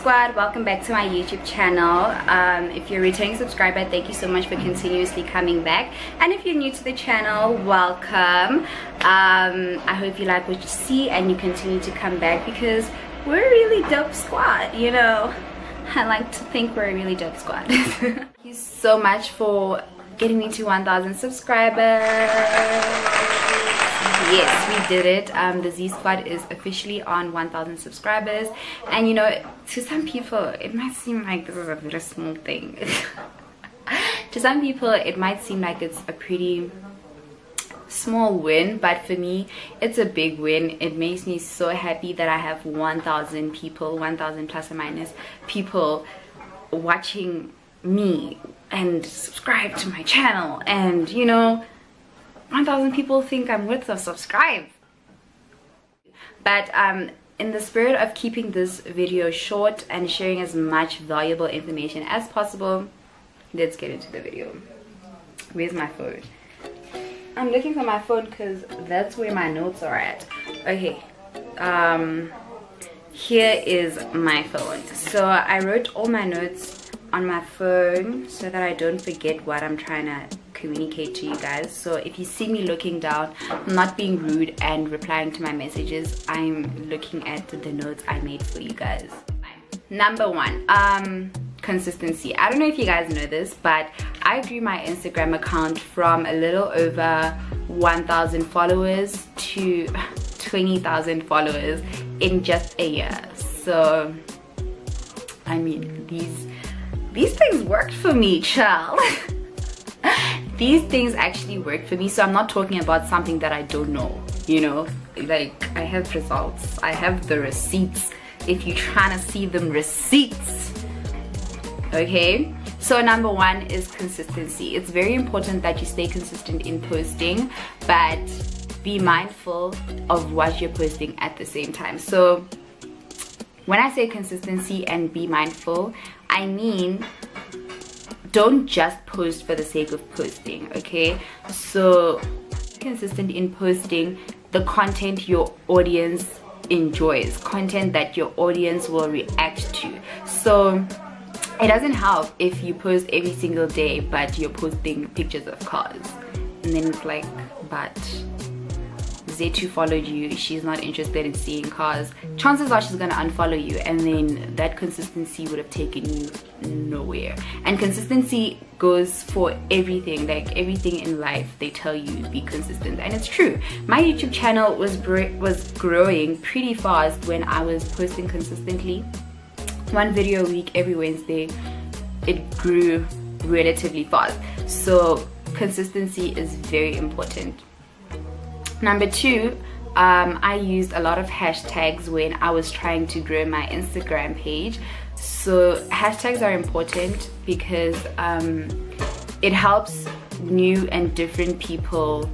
Squad, welcome back to my YouTube channel. If you're a returning subscriber, thank you so much for continuously coming back, and if you're new to the channel, welcome. I hope you like what you see and you continue to come back because we're a really dope squad, you know. I like to think we're a really dope squad. Thank you so much for getting me to 1,000 subscribers. Yes, we did it. The Zee Squad is officially on 1,000 subscribers, and you know, to some people it might seem like this is a very small thing. To some people it might seem like it's a pretty small win, but for me it's a big win. It makes me so happy that I have 1,000 people, 1,000 plus or minus people watching me and subscribe to my channel, and you know, 1,000 people think I'm worth a subscribe. But in the spirit of keeping this video short and sharing as much valuable information as possible, let's get into the video. Where's my phone? I'm looking for my phone because that's where my notes are at. Okay, here is my phone. So I wrote all my notes on my phone so that I don't forget what I'm trying to communicate to you guys. So if you see me looking down, I'm not being rude and replying to my messages. I'm looking at the notes I made for you guys. Number one, consistency. I don't know if you guys know this, but I grew my Instagram account from a little over 1,000 followers to 20,000 followers in just a year. So I mean, these things worked for me, child. These things actually work for me. So I'm not talking about something that I don't know, you know, like I have results, I have the receipts if you're trying to see them receipts. Okay, so number one is consistency. It's very important that you stay consistent in posting, but be mindful of what you're posting at the same time. So when I say consistency and be mindful, I mean don't just post for the sake of posting, okay? So consistent in posting the content your audience enjoys, content that your audience will react to. So it doesn't help if you post every single day but you're posting pictures of cars, and then it's like, but Zethu followed you, she's not interested in seeing cars. Chances are she's gonna unfollow you, and then that consistency would have taken you nowhere. And consistency goes for everything, like everything in life. They tell you be consistent, and it's true. My YouTube channel was growing pretty fast when I was posting consistently. One video a week every Wednesday. It grew relatively fast. So consistency is very important. Number two, I used a lot of hashtags when I was trying to grow my Instagram page. So hashtags are important because it helps new and different people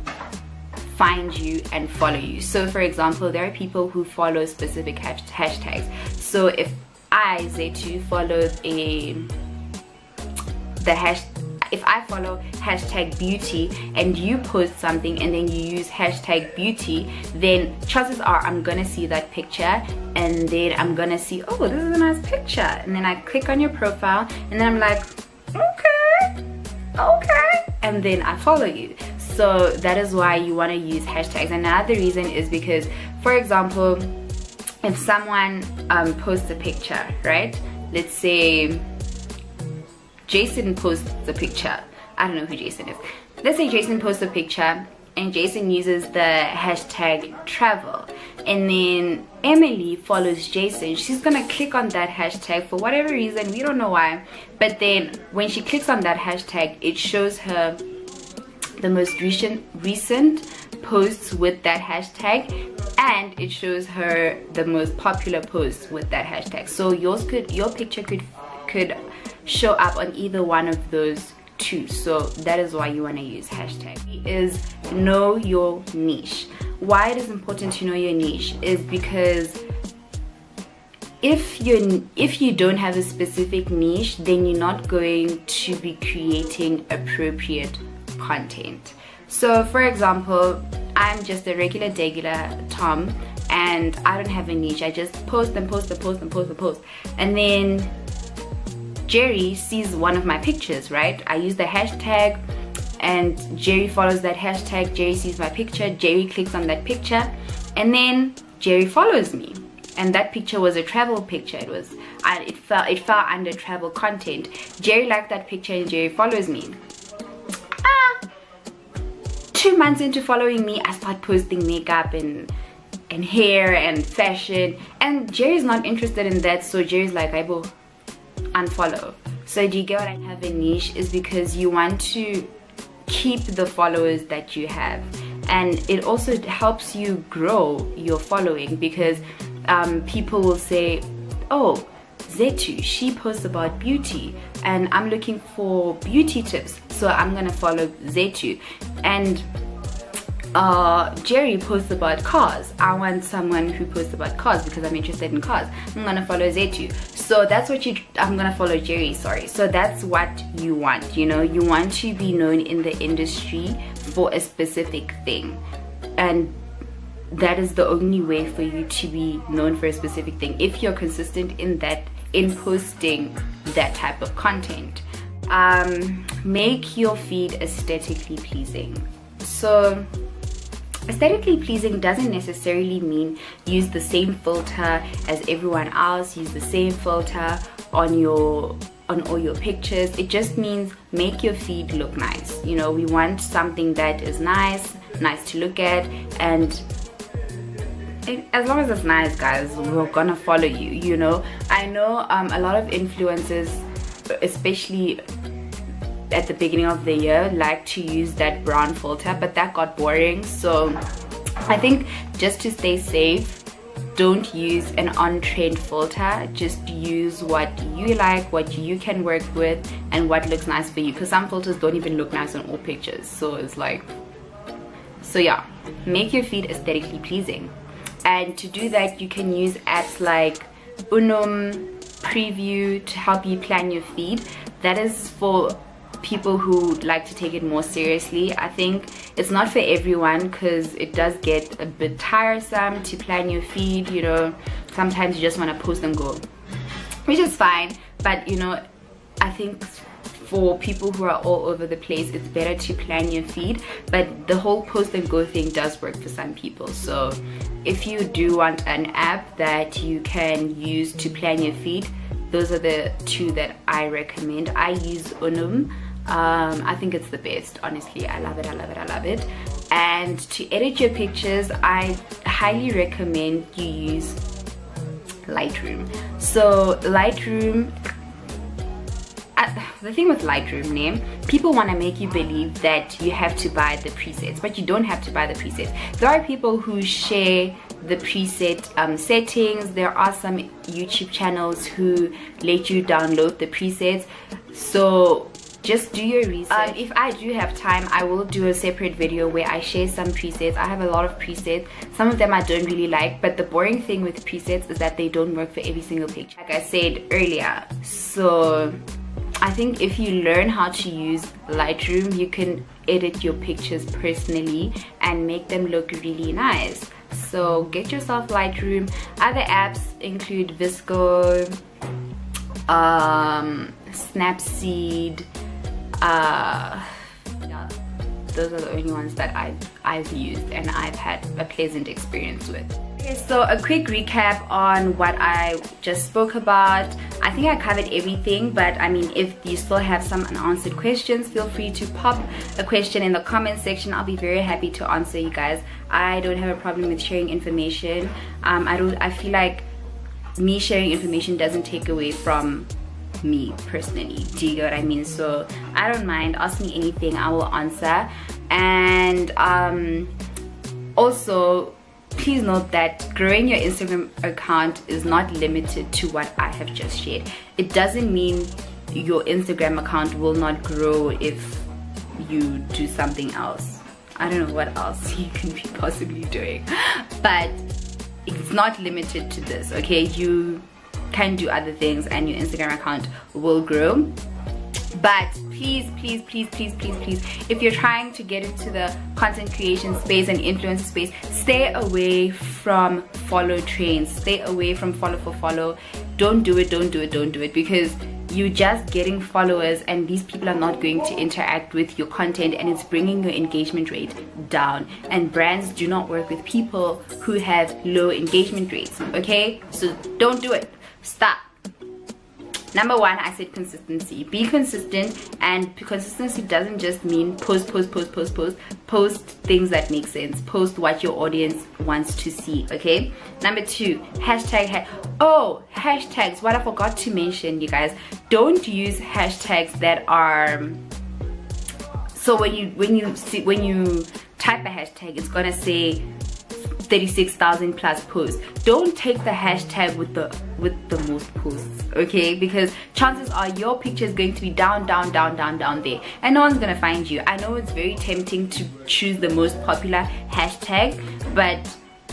find you and follow you. So for example, there are people who follow specific hashtags. So if I, Zethu, followed if I follow hashtag beauty and you post something and then you use hashtag beauty, then chances are I'm gonna see that picture, and then I'm gonna see, oh, this is a nice picture, and then I click on your profile and then I'm like, okay, and then I follow you. So that is why you want to use hashtags. And another reason is because, for example, if someone posts a picture, right, let's say Jason posts a picture. I don't know who Jason is. Let's say Jason posts a picture and Jason uses the hashtag travel, and then Emily follows Jason. She's gonna click on that hashtag for whatever reason, we don't know why, but then when she clicks on that hashtag, it shows her the most recent posts with that hashtag, and it shows her the most popular posts with that hashtag. So your picture could show up on either one of those two. So that is why you want to use hashtag. Is know your niche. Why it is important to know your niche is because if you don't have a specific niche, then you're not going to be creating appropriate content. So for example, I'm just a regular Tom and I don't have a niche. I just post and post and post and post and post. And then Jerry sees one of my pictures, right? I use the hashtag and Jerry follows that hashtag. Jerry sees my picture, Jerry clicks on that picture, and then Jerry follows me. And that picture was a travel picture. It fell under travel content. Jerry liked that picture and Jerry follows me. 2 months into following me, I start posting makeup and hair and fashion, and Jerry's not interested in that, so Jerry's like, I will unfollow. So do you get what I have a niche? Is because you want to keep the followers that you have, and it also helps you grow your following, because people will say, oh, Zethu, she posts about beauty and I'm looking for beauty tips, so I'm gonna follow Zethu. And Jerry posts about cars. I want someone who posts about cars because I'm interested in cars. I'm gonna follow Zethu. So that's what I'm gonna follow Jerry, sorry. So that's what you want, you know. You want to be known in the industry for a specific thing, and that is the only way for you to be known for a specific thing, if you're consistent in posting that type of content. Make your feed aesthetically pleasing. So aesthetically pleasing doesn't necessarily mean use the same filter as everyone else, use the same filter on all your pictures. It just means make your feed look nice. You know, we want something that is nice to look at, and as long as it's nice, guys, we're gonna follow you, you know. I know a lot of influencers, especially at the beginning of the year, like to use that brown filter, but that got boring. So I think just to stay safe, don't use an on-trend filter. Just use what you like, what you can work with, and what looks nice for you, because some filters don't even look nice on all pictures. So it's like, so yeah, make your feed aesthetically pleasing. And to do that, you can use apps like UNUM, Preview to help you plan your feed. That is for people who like to take it more seriously. I think it's not for everyone, because it does get a bit tiresome to plan your feed, you know. Sometimes you just want to post and go, which is fine, but you know, I think for people who are all over the place, it's better to plan your feed. But the whole post and go thing does work for some people. So if you do want an app that you can use to plan your feed, those are the two that I recommend. I use UNUM. I think it's the best, honestly. I love it, I love it, I love it. And to edit your pictures, I highly recommend you use Lightroom. So Lightroom, the thing with Lightroom, people want to make you believe that you have to buy the presets, but you don't have to buy the presets. There are people who share the preset settings. There are some YouTube channels who let you download the presets. So just do your research. If I do have time, I will do a separate video where I share some presets. I have a lot of presets. Some of them I don't really like, but the boring thing with presets is that they don't work for every single picture, like I said earlier. So I think if you learn how to use Lightroom, you can edit your pictures personally and make them look really nice. So get yourself Lightroom. Other apps include Visco, Snapseed. Those are the only ones that I've used and I've had a pleasant experience with. Okay, so a quick recap on what I just spoke about. I think I covered everything, but I mean, if you still have some unanswered questions, feel free to pop a question in the comment section. I'll be very happy to answer you guys. I don't have a problem with sharing information. I feel like me sharing information doesn't take away from me personally. Do you get what I mean? So I don't mind. Ask me anything, I will answer. And also, please note that growing your Instagram account is not limited to what I have just shared. It doesn't mean your Instagram account will not grow if you do something else. I don't know what else you can be possibly doing, but it's not limited to this, okay? You can do other things and your Instagram account will grow. But please, if you're trying to get into the content creation space and influencer space, stay away from follow trains. Stay away from follow for follow. Don't do it, because you're just getting followers and these people are not going to interact with your content, and it's bringing your engagement rate down. And brands do not work with people who have low engagement rates, okay? So don't do it. Stop. Number one, I said consistency. Be consistent, and consistency doesn't just mean post things that make sense. Post what your audience wants to see, okay? Number two, hashtags. What I forgot to mention, you guys, don't use hashtags that are, so when you type a hashtag, it's gonna say 36,000 plus posts. Don't take the hashtag with the most posts, okay? Because chances are your picture is going to be down there, and no one's gonna find you. I know it's very tempting to choose the most popular hashtag, but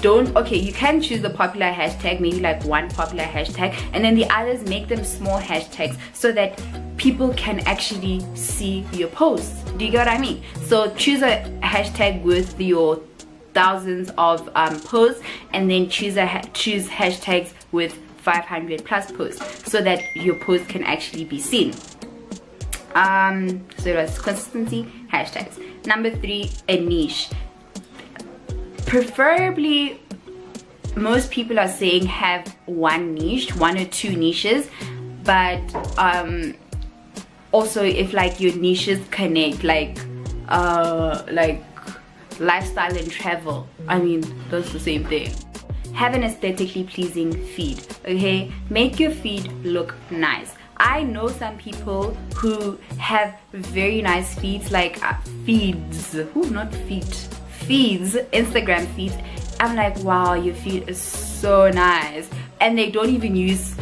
don't. Okay, you can choose the popular hashtag, maybe like one popular hashtag, and then the others make them small hashtags so that people can actually see your posts. Do you get what I mean? So choose a hashtag with your thousands of posts, and then choose hashtags with 500 plus posts so that your post can actually be seen. So that's consistency, hashtags. Number three, a niche. Preferably, most people are saying have one niche, one or two niches, but also if like your niches connect, like lifestyle and travel, I mean, that's the same thing. Have an aesthetically pleasing feed, okay? Make your feed look nice. I know some people who have very nice feeds, like feeds, Instagram feeds. I'm like, wow, your feed is so nice, and they don't even use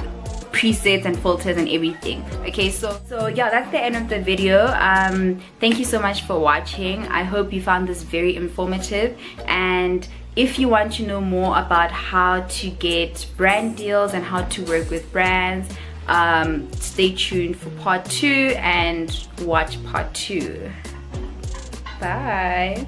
presets and filters and everything. Okay, so yeah, that's the end of the video. Thank you so much for watching. I hope you found this very informative, and if you want to know more about how to get brand deals and how to work with brands, stay tuned for part 2 and watch part 2. Bye.